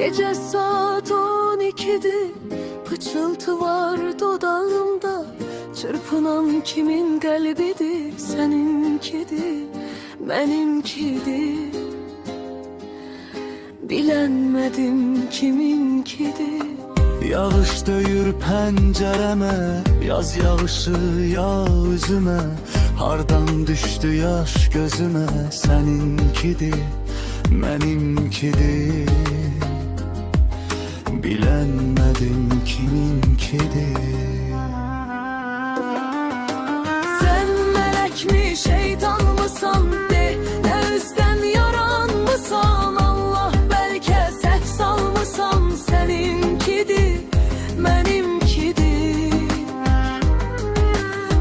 Gece saat 12'dir, pıçıltı var dodağımda. Çırpınan kimin kalbidir? Seninkidir, benimkidir. Bilenmedim kiminkidir. Yağış döyür pencereme, yaz yağışı yağ üzüme. Hardan düştü yaş gözüme, seninkidir, benimkidir. Bilenmedim kiminkidir. Sen melek mi şeytan mısan de, ne üstten yaran mısan? Allah belki sehv salmısan, seninkidir, benimkidir.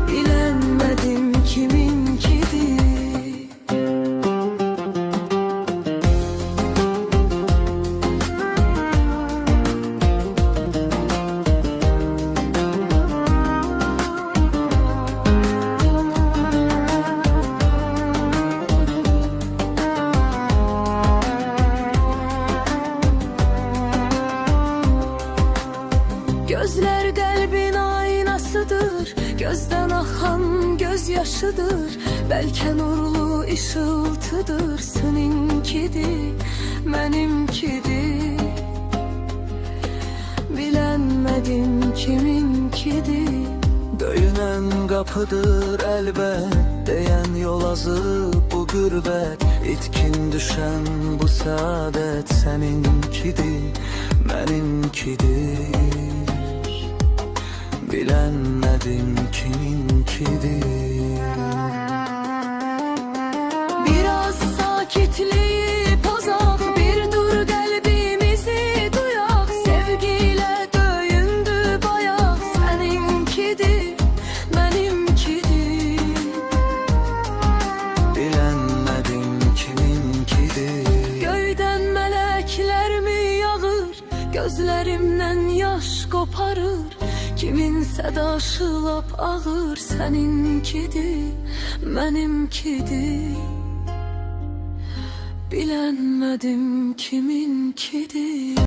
Bilenmedim kiminkidir. Gözler kalbin aynasıdır, gözden akan gözyaşıdır. Belki nurlu ışıltıdır, seninkidir, benimkidir. Bilenmedim kiminkidir. Döyünen kapıdır elbet, değen yol azı bu gürbet. İtkin düşen bu saadet, seninkidir, benimkidir. Bilenmedim kiminkidir. Biraz sakitliği bozak, bir dur kalbimizi duyak. Sevgiyle döyündü bayak, seninkidir, benimkidir. Bilenmedim kiminkidir. Göyden melekler mi yağır, gözlerimden yaş koparır. Kiminse daşı lap ağır, seninkidir, benimkidir. Bilenmedim kiminkidir.